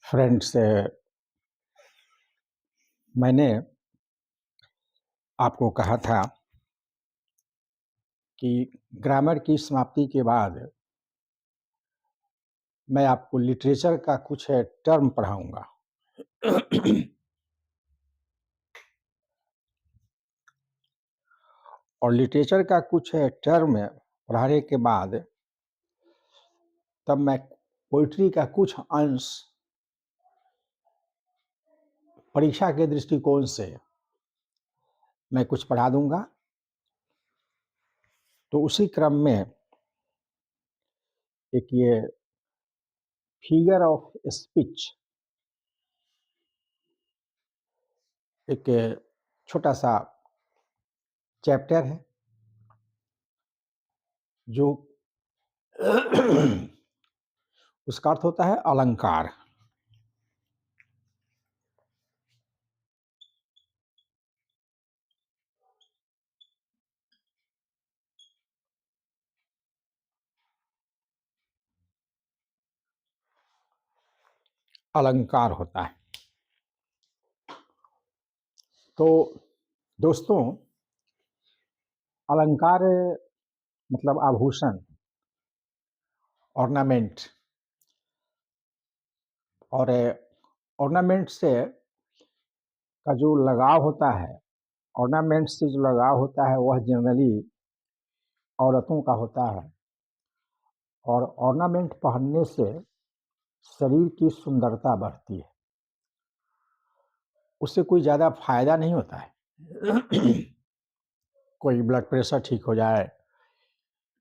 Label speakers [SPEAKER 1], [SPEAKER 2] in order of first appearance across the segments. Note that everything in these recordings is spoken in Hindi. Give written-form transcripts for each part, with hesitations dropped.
[SPEAKER 1] फ्रेंड्स, मैंने आपको कहा था कि ग्रामर की समाप्ति के बाद मैं आपको लिटरेचर का कुछ टर्म पढ़ाऊंगा। और लिटरेचर का कुछ टर्म पढ़ाने के बाद तब मैं पोइट्री का कुछ अंश परीक्षा के दृष्टिकोण से मैं कुछ पढ़ा दूंगा। तो उसी क्रम में एक ये फिगर ऑफ स्पीच एक छोटा सा चैप्टर है जो उसका अर्थ होता है अलंकार। अलंकार होता है। तो दोस्तों, अलंकार मतलब आभूषण, ऑर्नामेंट। और ऑर्नामेंट से का जो लगाव होता है, ऑर्नामेंट से जो लगाव होता है वह जनरली औरतों का होता है। और ऑर्नामेंट पहनने से शरीर की सुंदरता बढ़ती है, उससे कोई ज़्यादा फायदा नहीं होता है। कोई ब्लड प्रेशर ठीक हो जाए,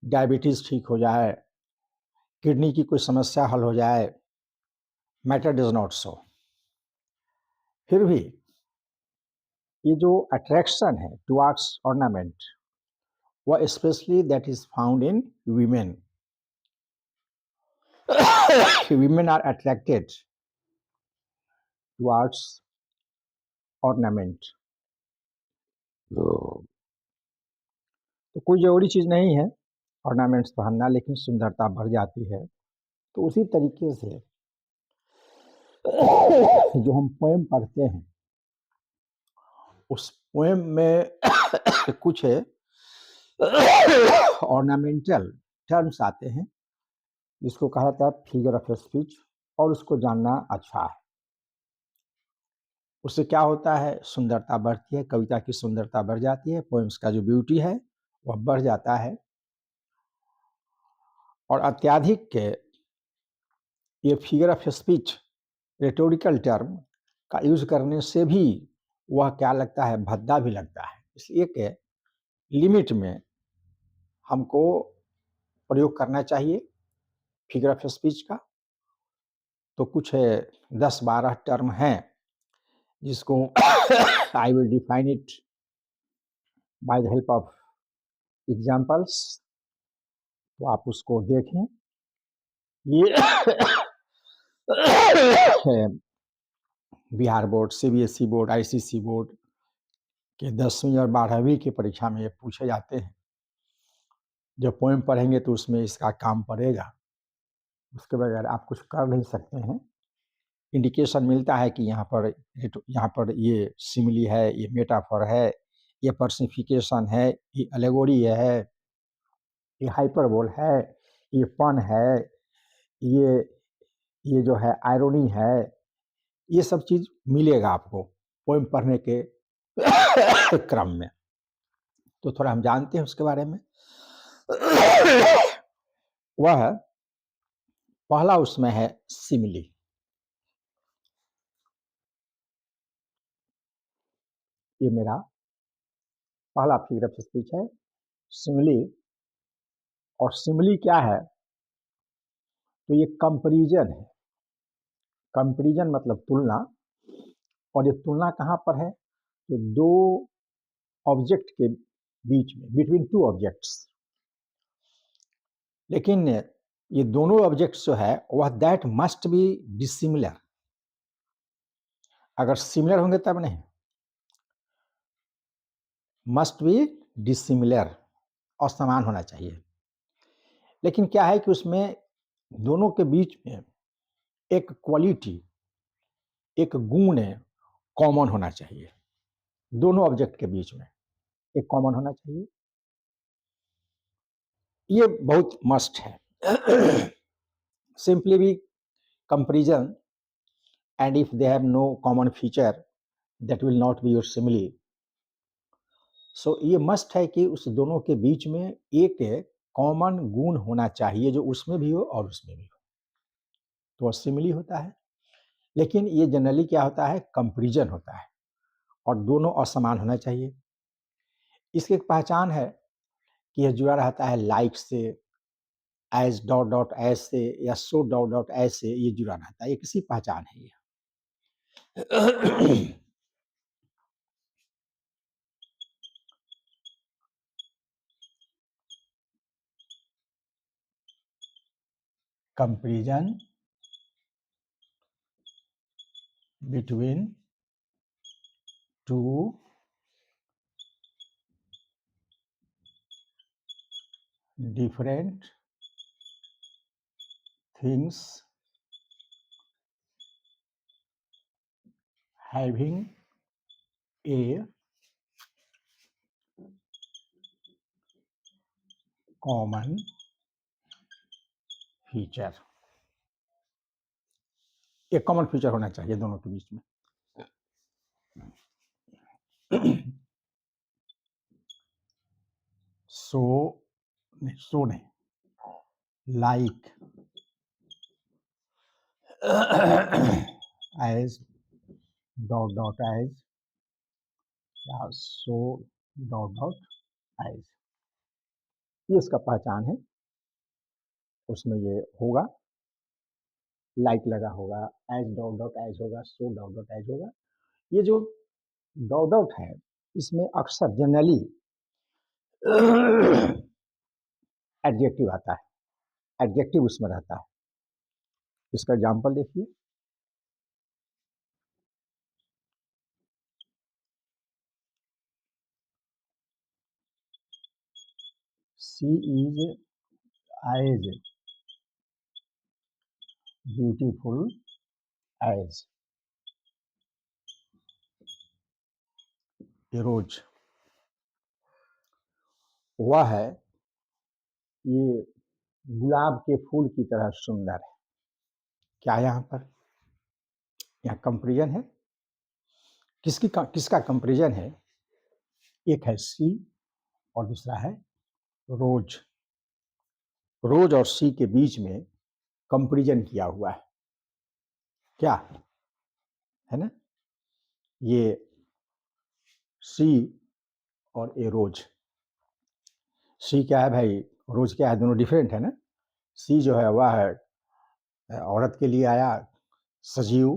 [SPEAKER 1] डायबिटीज़ ठीक हो जाए, किडनी की कोई समस्या हल हो जाए, मैटर डज नॉट सो। फिर भी ये जो अट्रैक्शन है टुवार्ड्स ऑर्नामेंट, वह specially that is found in women. women are attracted towards ornament। तो कोई जरूरी चीज नहीं है ऑर्नामेंट्स पहनना, लेकिन सुंदरता बढ़ जाती है। तो उसी तरीके से जो हम पोएम पढ़ते हैं, उस पोएम में कुछ ऑर्नामेंटल टर्म्स आते हैं जिसको कहा जाता है फिगर ऑफ स्पीच, और उसको जानना अच्छा है। उससे क्या होता है, सुंदरता बढ़ती है, कविता की सुंदरता बढ़ जाती है, पोएम्स का जो ब्यूटी है वह बढ़ जाता है। और अत्यधिक के ये figure of speech, rhetorical term का यूज करने से भी वह क्या लगता है, भद्दा भी लगता है। इसलिए कि लिमिट में हमको प्रयोग करना चाहिए फिगर ऑफ स्पीच का। तो कुछ 10-12 टर्म हैं जिसको I will define it by the help of examples. तो आप उसको देखें। ये Bihar board, CBSE board, ICSE board के 10वीं और 12वीं की परीक्षा में ये पूछे जाते हैं। जब पोएम पढ़ेंगे तो उसमें इसका काम पड़ेगा, उसके बगैर आप कुछ कर नहीं सकते हैं। इंडिकेशन मिलता है कि यहाँ पर ये सिमिली है, ये मेटाफर है, ये पर्सिफिकेशन है, ये एलेगोरी है, ये हाइपरबोल है, ये पन है, ये जो है आयरोनी है। ये सब चीज मिलेगा आपको पोएम पढ़ने के क्रम में। तो थोड़ा हम जानते हैं उसके बारे में। वह पहला उसमें है सिमिली। ये मेरा पहला फिगर ऑफ स्पीच है, सिमिली। और सिमिली क्या है, तो ये कंपैरिजन है। कंपैरिजन मतलब तुलना। और ये तुलना कहाँ पर है, तो दो ऑब्जेक्ट के बीच में, बिटवीन टू ऑब्जेक्ट्स। लेकिन ये दोनों ऑब्जेक्ट्स जो है वह दैट मस्ट बी डिसिमिलर। अगर सिमिलर होंगे तब नहीं, मस्ट बी डिसिमिलर। असमान होना चाहिए। लेकिन क्या है कि उसमें दोनों के बीच में एक क्वालिटी, एक गुण कॉमन होना चाहिए। दोनों ऑब्जेक्ट के बीच में एक कॉमन होना चाहिए। ये बहुत मस्ट है। सिंपली भी comparison, and if they have no common feature, that will not be your simile. So ये मस्ट है कि उस दोनों के बीच में एक कॉमन गुण होना चाहिए जो उसमें भी हो और उसमें भी हो, तो सिमिली होता है। लेकिन ये जनरली क्या होता है, कंपैरिजन होता है और दोनों असमान होना चाहिए। इसकी एक पहचान है कि यह जुड़ा रहता है लाइक से, एज डॉट डॉट एज से या सो डॉट डॉट एज से, ये जुड़ा रहता है। ये किसी पहचान है ये। Comparison between two different things having a common feature। एक कॉमन फीचर होना चाहिए दोनों के बीच में। सो नहीं, like as dot dot as या सो डॉट डॉट एज, ये इसका पहचान है। उसमें ये होगा, लाइक लगा होगा, एज डॉट डॉट एज होगा, सो डॉट डॉट एज होगा। ये जो डॉट डॉट है इसमें अक्सर जनरली एडजेक्टिव आता है, एडजेक्टिव उसमें रहता है। इसका एग्जाम्पल देखिए, she is as beautiful as a rose. वह है ये गुलाब के फूल की तरह सुंदर है। क्या यहाँ पर, यहाँ कंपैरिजन है। किसका कंपैरिजन है? एक है सी और दूसरा है रोज। रोज और सी के बीच में कंपैरिजन किया हुआ है, क्या है ना? ये सी और ए रोज। सी क्या है भाई, रोज क्या है, दोनों डिफरेंट है ना। सी जो है वह है औरत के लिए आया, सजीव,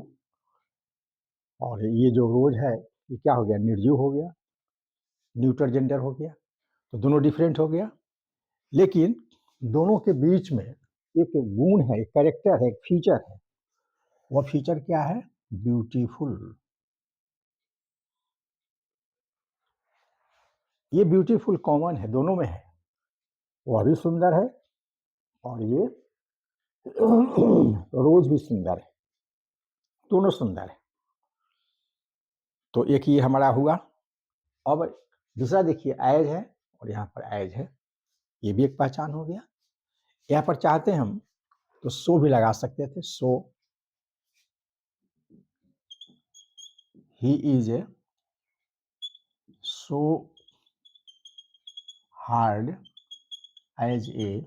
[SPEAKER 1] और ये जो रोज है ये क्या हो गया, निर्जीव हो गया, न्यूट्रल जेंडर हो गया। तो दोनों डिफरेंट हो गया, लेकिन दोनों के बीच में एक गुण है, एक कैरेक्टर है, एक फीचर है। वह फीचर क्या है? ब्यूटीफुल। ये ब्यूटीफुल कॉमन है, दोनों में है। वह भी सुंदर है और ये रोज भी सुंदर है, दोनों सुंदर है। तो एक ये हमारा हुआ। अब दूसरा देखिए, एज है और यहाँ पर एज है, ये भी एक पहचान हो गया। यहाँ पर चाहते हम तो सो भी लगा सकते थे, so he is a so hard as a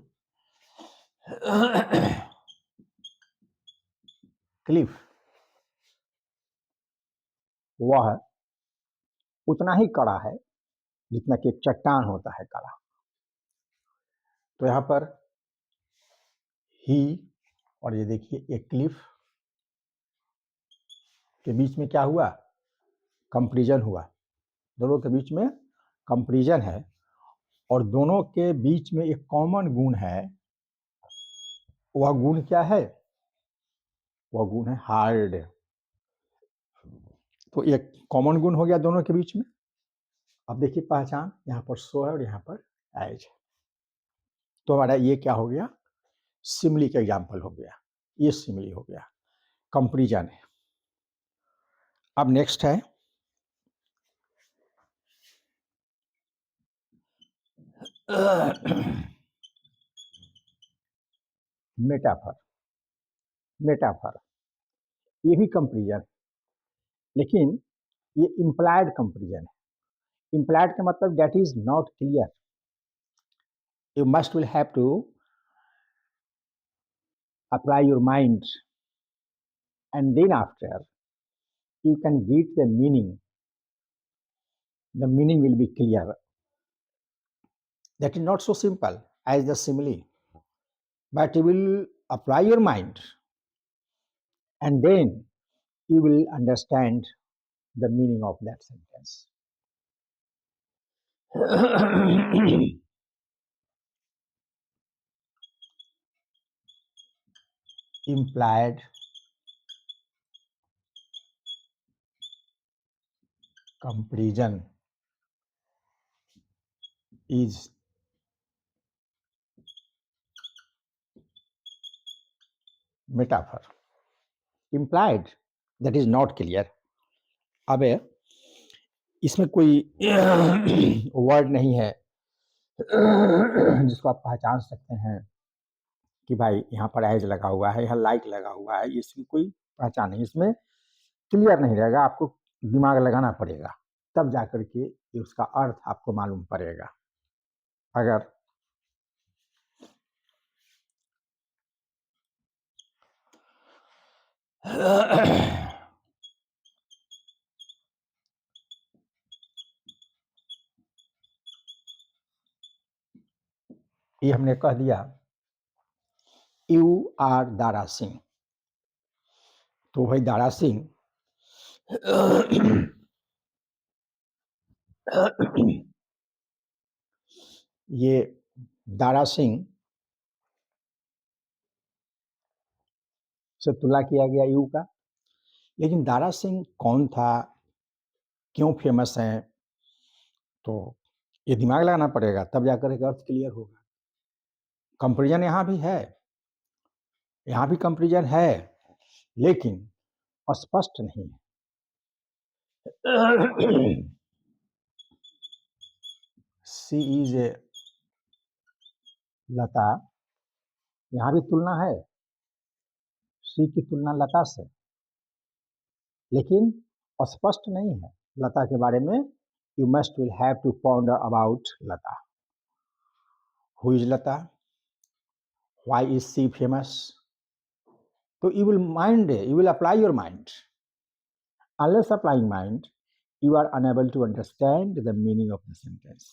[SPEAKER 1] cliff. वह उतना ही कड़ा है जितना कि एक चट्टान होता है कड़ा। तो यहाँ पर ही और ये देखिए एक क्लिफ के बीच में क्या हुआ, कंपैरिजन हुआ। दोनों के बीच में कंपैरिजन है और दोनों के बीच में एक कॉमन गुण है। वह गुण क्या है? वह गुण है हार्ड। तो एक कॉमन गुण हो गया दोनों के बीच में। अब देखिए पहचान, यहाँ पर सो है और यहाँ पर एज है। तो हमारा ये क्या हो गया, सिमिली का एग्जाम्पल हो गया, ये सिमिली हो गया, कंपेरिजन है। अब नेक्स्ट है मेटाफर। मेटाफर ये भी कंपेरिजन, लेकिन ये इम्प्लाइड कंपेरिजन है। इम्प्लाइड का मतलब that is not clear, you must will have to apply your mind, and then after you can get the meaning will be clear. That is not so simple as the simile, but you will apply your mind, and then you will understand the meaning of that sentence. Implied comparison is metaphor. Implied, that is not clear. अब इसमें कोई वर्ड नहीं है जिसको आप पहचान सकते हैं कि भाई यहाँ पर एज लगा हुआ है, यहाँ लाइक लगा हुआ है, इसकी कोई पहचान नहीं, इसमें क्लियर नहीं रहेगा, आपको दिमाग लगाना पड़ेगा, तब जाकर के उसका अर्थ आपको मालूम पड़ेगा। अगर ये हमने कह दिया यू आर दारा सिंह, तो भाई दारा सिंह ये दारा सिंह से तुलना किया गया यू का, लेकिन दारा सिंह कौन था, क्यों फेमस है, तो ये दिमाग लगाना पड़ेगा, तब जाकर एक अर्थ क्लियर होगा। कंपेरिजन यहाँ भी है, यहाँ भी कंपेरिजन है, लेकिन स्पष्ट नहीं है। सी इज ए लता, यहाँ भी तुलना है, सी की तुलना लता से, लेकिन स्पष्ट नहीं है लता के बारे में। You must will have to ponder about Lata. Who is Lata, why is she famous, तो you will apply your mind. Unless applying mind, you are unable to understand the meaning of the sentence.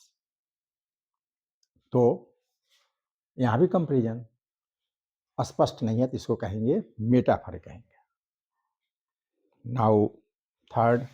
[SPEAKER 1] तो यहाँ भी कंपेरिजन स्पष्ट नहीं है, तो इसको कहेंगे मेटाफर कहेंगे। Now third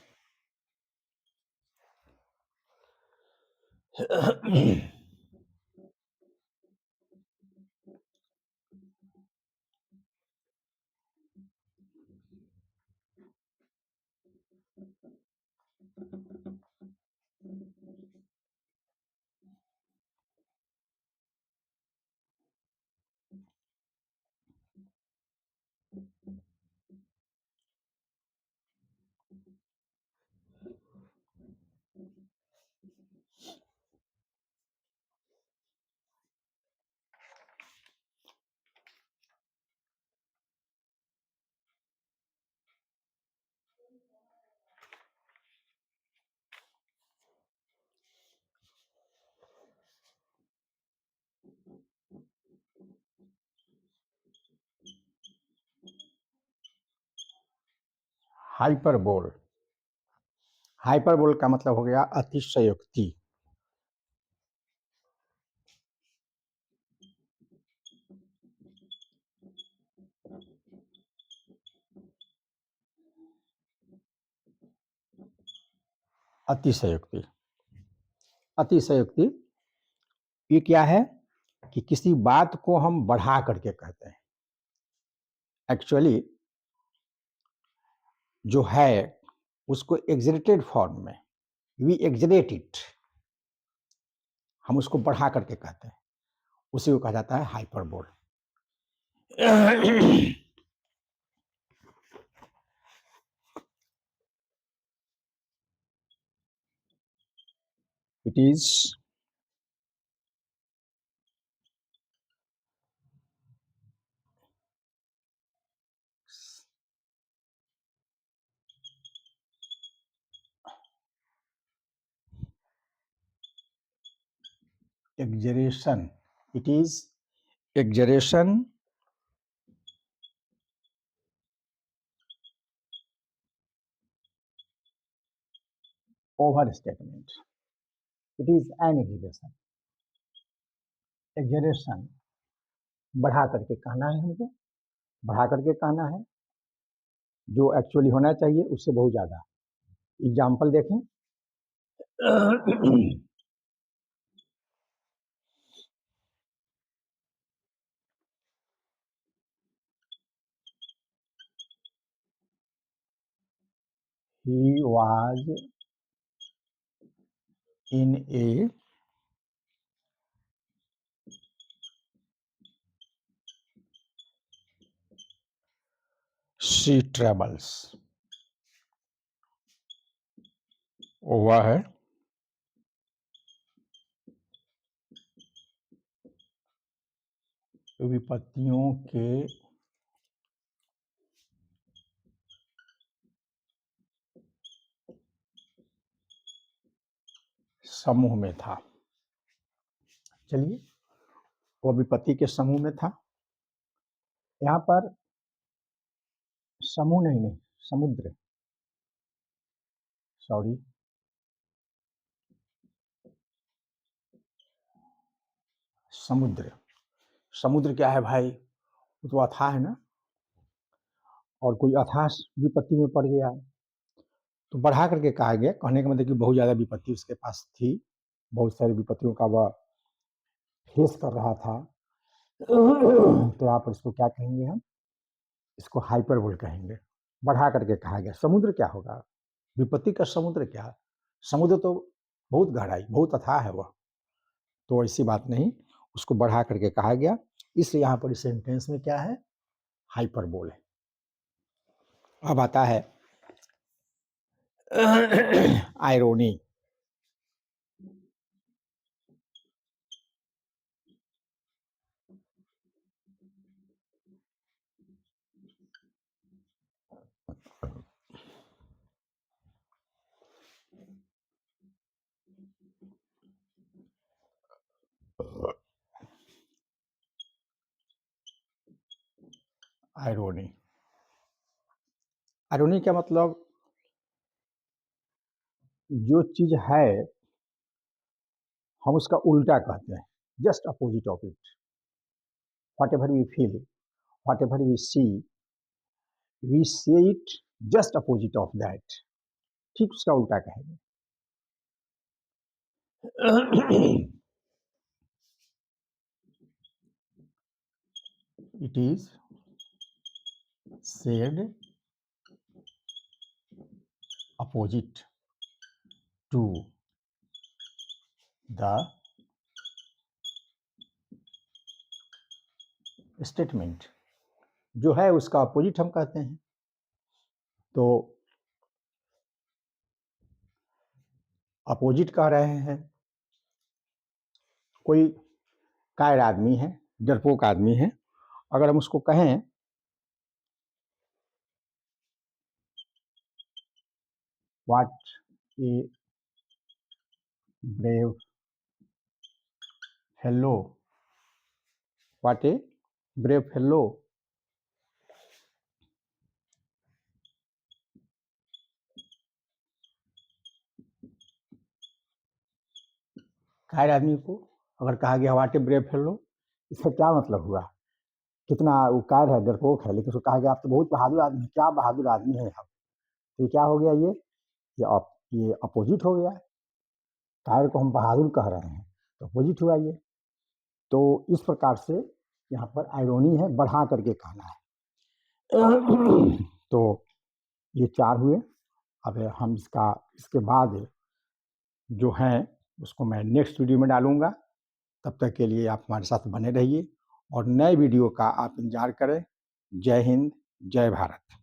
[SPEAKER 1] hyperbole. हाइपरबोल का मतलब हो गया अतिशयोक्ति। अतिशयोक्ति, अतिशयोक्ति ये क्या है कि किसी बात को हम बढ़ा करके कहते हैं। एक्चुअली जो है उसको एग्जरेटेड फॉर्म में, वी एग्जरेट इट, हम उसको बढ़ा करके कहते हैं। उसी को कहा जाता है hyperbole. It is exaggeration. It is exaggeration overstatement. It is an exaggeration. Exaggeration बढ़ा करके कहना है हमको, बढ़ा करके कहना है जो एक्चुअली होना चाहिए उससे बहुत ज्यादा। एग्जाम्पल देखें। He was in a sea travels. वह है विपत्तियों के समूह में था। चलिए, वो विपत्ति के समूह में था। यहाँ पर समूह नहीं, समुद्र, सॉरी, समुद्र। समुद्र क्या है भाई? वो तो अथाह है ना, और कोई अथाह विपत्ति में पड़ गया तो बढ़ा करके कहा गया। कहने का मतलब कि बहुत ज़्यादा विपत्ति उसके पास थी, बहुत सारी विपत्तियों का वह फेस कर रहा था। तो यहाँ पर इसको क्या कहेंगे हम? इसको हाइपरबोल कहेंगे। बढ़ा करके कहा गया। समुद्र क्या होगा? विपत्ति का समुद्र क्या? समुद्र तो बहुत गहराई, बहुत अथाह है वह, तो ऐसी बात नहीं, उसको बढ़ा करके कहा गया। इसलिए यहाँ पर इस सेंटेंस में क्या है? हाइपरबोल है। अब आता है आयरोनी। आयरोनी, आयरोनी का मतलब जो चीज है हम उसका उल्टा कहते हैं, just opposite of it. Whatever we feel, whatever we say it just opposite of that, ठीक उसका उल्टा कहेंगे। It is said opposite to the statement. जो है उसका अपोजिट हम कहते हैं। तो अपोजिट कह रहे हैं, कोई कायर आदमी है, डरपोक आदमी है, अगर हम उसको कहें what a brave fellow, what a brave fellow, कायर आदमी को अगर कहा गया व्हाट ए ब्रेव फेलो, इसका क्या मतलब हुआ? कितना वो कायर है, डरपोक है, लेकिन उसको कहा गया आप तो बहुत बहादुर आदमी, क्या बहादुर आदमी है आप। तो क्या हो गया? ये अपोजिट हो गया। कायर को हम बहादुर कह रहे हैं तो अपोजिट हुआ ये। तो इस प्रकार से यहाँ पर आयरोनी है, बढ़ा करके कहना है। तो ये 4 हुए। अब हम इसके बाद जो हैं उसको मैं नेक्स्ट वीडियो में डालूंगा। तब तक के लिए आप हमारे साथ बने रहिए और नए वीडियो का आप इंतज़ार करें। जय हिंद, जय भारत।